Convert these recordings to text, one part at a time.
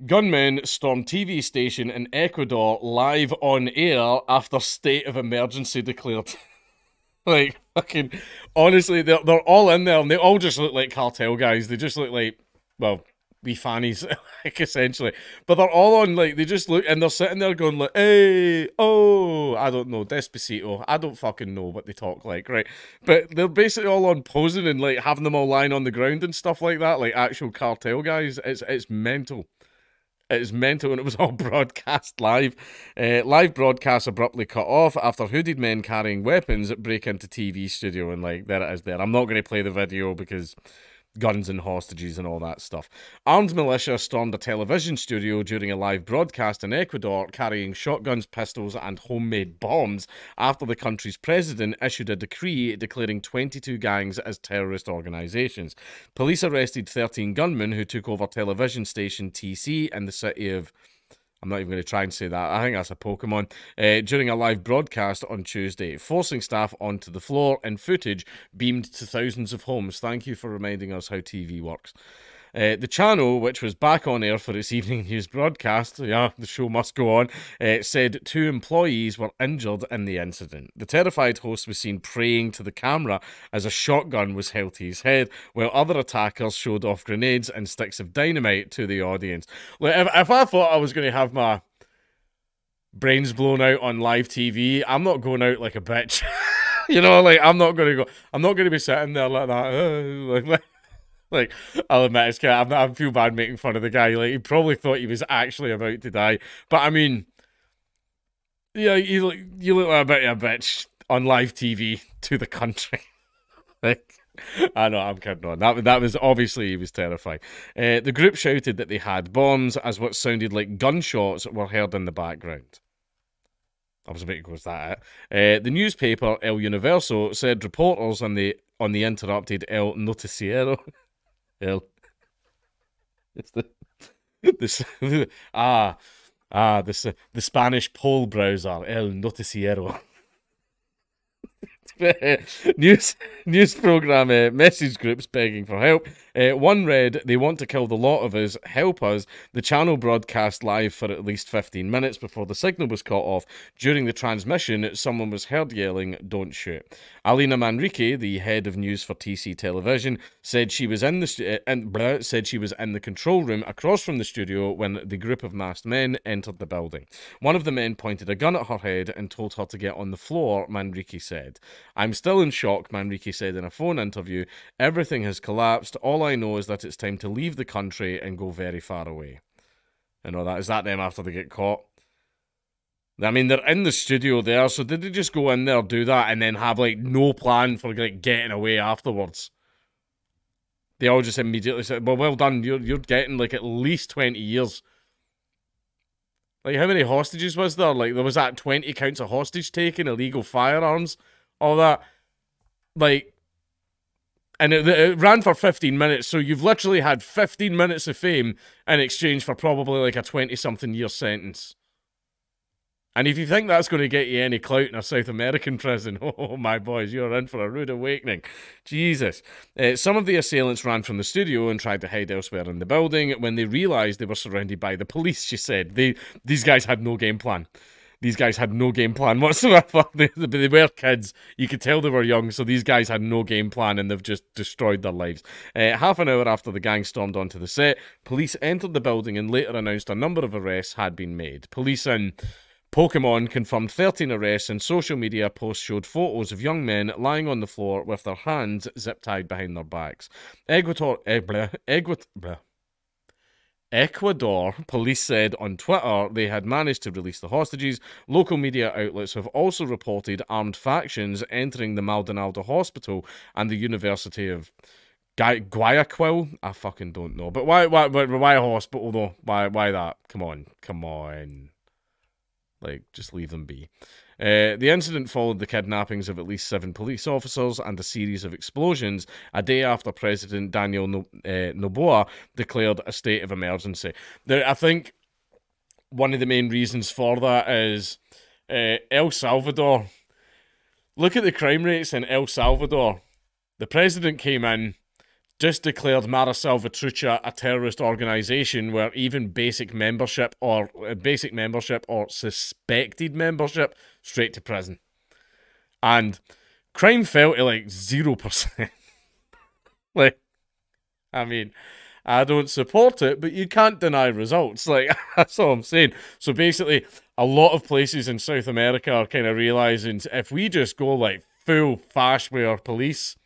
Gunmen storm TV station in Ecuador live on air after state of emergency declared. Like, fucking, honestly, they're all in there and they all just look like cartel guys. They just look like, well, we fannies, like, essentially. But they're all on, like, they just look and they're sitting there going, like, hey, oh, I don't know, Despacito. I don't fucking know what they talk like, right? But they're basically all on posing and, like, having them all lying on the ground and stuff like that, like actual cartel guys. It's mental. It is mental, and it was all broadcast live. Live broadcasts abruptly cut off after hooded men carrying weapons break into TV studio, and like there it is. There, I'm not going to play the video because guns and hostages and all that stuff. Armed militia stormed a television studio during a live broadcast in Ecuador, carrying shotguns, pistols, and homemade bombs after the country's president issued a decree declaring 22 gangs as terrorist organizations. Police arrested 13 gunmen who took over television station TC in the city of... I'm not even going to try and say that. I think that's a Pokemon. During a live broadcast on Tuesday, forcing staff onto the floor in footage beamed to thousands of homes. Thank you for reminding us how TV works. The channel, which was back on air for its evening news broadcast, yeah, the show must go on, said 2 employees were injured in the incident. The terrified host was seen praying to the camera as a shotgun was held to his head, while other attackers showed off grenades and sticks of dynamite to the audience. Like, if I thought I was going to have my brains blown out on live TV, I'm not going out like a bitch. You know, like, I'm not going to be sitting there like that, like, I'll admit, it's kind of, I feel bad making fun of the guy. Like, he probably thought he was actually about to die. But, I mean, yeah, you look like a bit of a bitch on live TV to the country. Like, I know, I'm kidding on. That was, obviously, he was terrified. The group shouted that they had bombs as what sounded like gunshots were heard in the background. I was about to go with that. The newspaper El Universo said reporters on the interrupted El Noticiero... It's the Spanish poll browser, El Noticiero. news program message groups begging for help. One read, "They want to kill the lot of us. Help us." The channel broadcast live for at least 15 minutes before the signal was cut off. During the transmission, someone was heard yelling, "Don't shoot." Alina Manrique, the head of news for TC Television, said she was in the control room across from the studio when the group of masked men entered the building. One of the men pointed a gun at her head and told her to get on the floor, Manrique said. "I'm still in shock," Manrique said in a phone interview. "Everything has collapsed. All I know is that it's time to leave the country and go very far away." And all that. Is that them after they get caught? I mean, they're in the studio there, so did they just go in there, do that, and then have, like, no plan for, like, getting away afterwards? They all just immediately said, well done, you're getting, like, at least 20 years. Like, how many hostages was there? Like, there was that 20 counts of hostage taking, illegal firearms, all that. Like, and it ran for 15 minutes, so you've literally had 15 minutes of fame in exchange for probably, like, a 20-something year sentence. And if you think that's going to get you any clout in a South American prison, oh my boys, you're in for a rude awakening. Jesus. Some of the assailants ran from the studio and tried to hide elsewhere in the building when they realised they were surrounded by the police, she said. These guys had no game plan. These guys had no game plan whatsoever. They were kids. You could tell they were young, so these guys had no game plan and they've just destroyed their lives. Half an hour after the gang stormed onto the set, police entered the building and later announced a number of arrests had been made. Police in Pokemon confirmed 13 arrests, and social media posts showed photos of young men lying on the floor with their hands zip-tied behind their backs. Ecuador police said on Twitter they had managed to release the hostages. Local media outlets have also reported armed factions entering the Maldonado Hospital and the University of Guayaquil. I fucking don't know. But why a hospital though? Why that? Come on. Like, just leave them be. The incident followed the kidnappings of at least 7 police officers and a series of explosions a day after President Daniel Noboa declared a state of emergency. I think one of the main reasons for that is El Salvador. Look at the crime rates in El Salvador. The president came in, just declared Mara Salvatrucha a terrorist organization where even basic membership or suspected membership straight to prison. And crime fell to like 0%. Like, I mean, I don't support it, but you can't deny results. Like, that's all I'm saying. So basically, a lot of places in South America are kind of realizing if we just go like full fash with our police,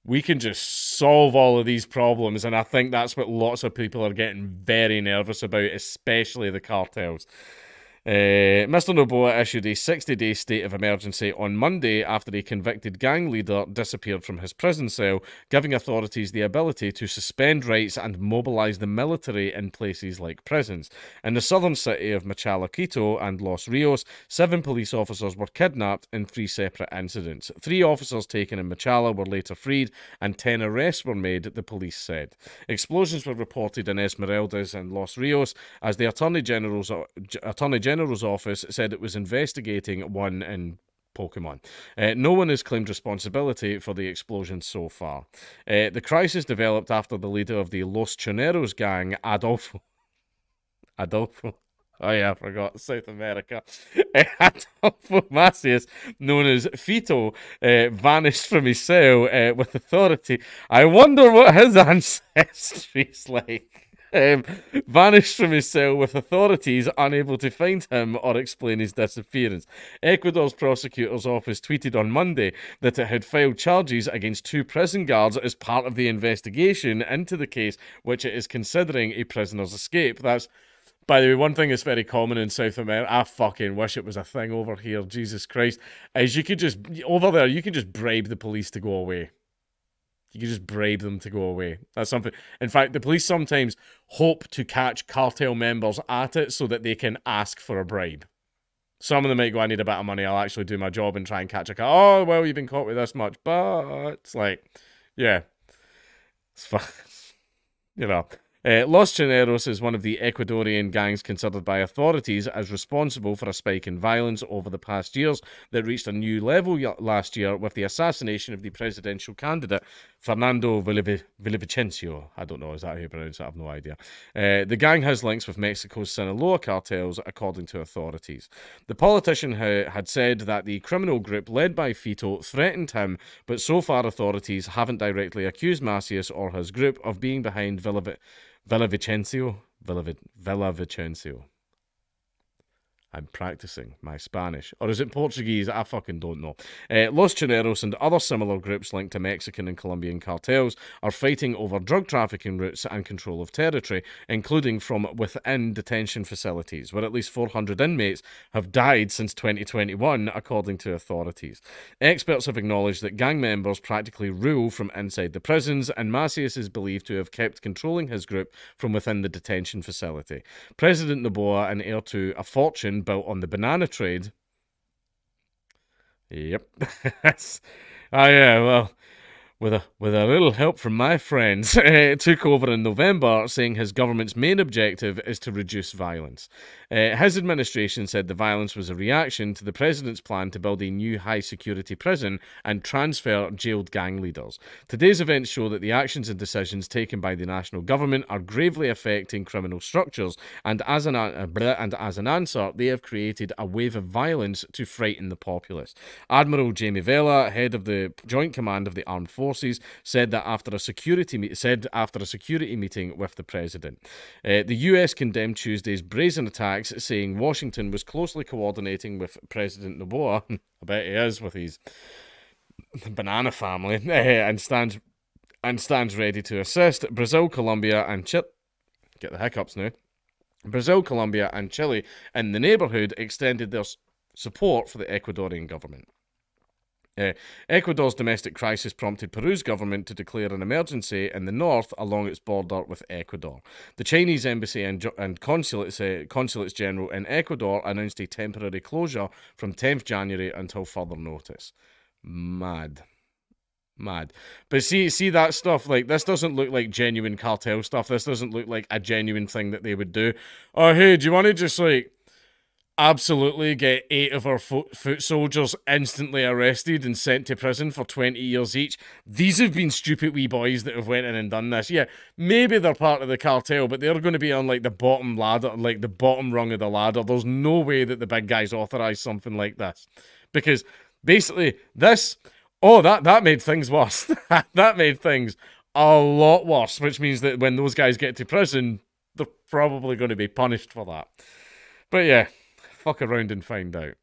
we can just solve all of these problems. And I think that's what lots of people are getting very nervous about, especially the cartels. Mr. Noboa issued a 60-day state of emergency on Monday after a convicted gang leader disappeared from his prison cell, giving authorities the ability to suspend rights and mobilize the military in places like prisons. In the southern city of Machala, Quito and Los Rios, 7 police officers were kidnapped in 3 separate incidents. 3 officers taken in Machala were later freed and 10 arrests were made, the police said. Explosions were reported in Esmeraldas and Los Rios as the Attorney General's office said it was investigating one in Pokemon. No one has claimed responsibility for the explosions so far. The crisis developed after the leader of the Los Choneros gang, Adolfo. Oh yeah, I forgot. South America. Adolfo Macias, known as Fito, vanished from his cell with authority. I wonder what his ancestry's like. Vanished from his cell with authorities unable to find him or explain his disappearance. Ecuador's prosecutor's office tweeted on Monday that it had filed charges against 2 prison guards as part of the investigation into the case, which it is considering a prisoner's escape. That's, by the way, one thing that's very common in South America. I fucking wish it was a thing over here, Jesus Christ, is you could just, over there, you can just bribe the police to go away. You can just bribe them to go away. That's something. In fact, the police sometimes hope to catch cartel members at it so that they can ask for a bribe. Some of them might go, I need a bit of money, I'll actually do my job and try and catch a car. Oh, well, you've been caught with this much. But it's like, yeah. It's fine. You know. Los Choneros is one of the Ecuadorian gangs considered by authorities as responsible for a spike in violence over the past years that reached a new level last year with the assassination of the presidential candidate Fernando Villavicencio. I don't know, is that how you pronounce it? I have no idea. The gang has links with Mexico's Sinaloa cartels, according to authorities. The politician had said that the criminal group led by Fito threatened him, but so far authorities haven't directly accused Macias or his group of being behind Villavicencio. I'm practicing my Spanish. Or is it Portuguese? I fucking don't know. Los Choneros and other similar groups linked to Mexican and Colombian cartels are fighting over drug trafficking routes and control of territory, including from within detention facilities, where at least 400 inmates have died since 2021, according to authorities. Experts have acknowledged that gang members practically rule from inside the prisons, and Macias is believed to have kept controlling his group from within the detention facility. President Noboa, an heir to a fortune built on the banana trade. Yep. Oh yeah, well, with a little help from my friends, took over in November, saying his government's main objective is to reduce violence. His administration said the violence was a reaction to the president's plan to build a new high-security prison and transfer jailed gang leaders. Today's events show that the actions and decisions taken by the national government are gravely affecting criminal structures, and as an answer, they have created a wave of violence to frighten the populace. Admiral Jamie Vela, head of the Joint Command of the Armed Forces, said after a security meeting with the president. The US condemned Tuesday's brazen attacks, saying Washington was closely coordinating with President Noboa, I bet he is with his banana family, and stands ready to assist. Brazil, Colombia, and Chile, get the hiccups now. Brazil, Colombia, and Chile in the neighborhood extended their support for the Ecuadorian government. Ecuador's domestic crisis prompted Peru's government to declare an emergency in the north along its border with Ecuador. The Chinese embassy and consulates general in Ecuador announced a temporary closure from 10th January until further notice. Mad. But see that stuff, like, this doesn't look like genuine cartel stuff. This doesn't look like a genuine thing that they would do. Oh, hey, do you want to just, like, absolutely get 8 of our foot soldiers instantly arrested and sent to prison for 20 years each. These have been stupid wee boys that have went in and done this. Yeah, maybe they're part of the cartel, but they're going to be on like the bottom ladder, like the bottom rung of the ladder. There's no way that the big guys authorize something like this. Because basically this, oh, that made things worse. That made things a lot worse, which means that when those guys get to prison, they're probably going to be punished for that. But yeah, fuck around and find out.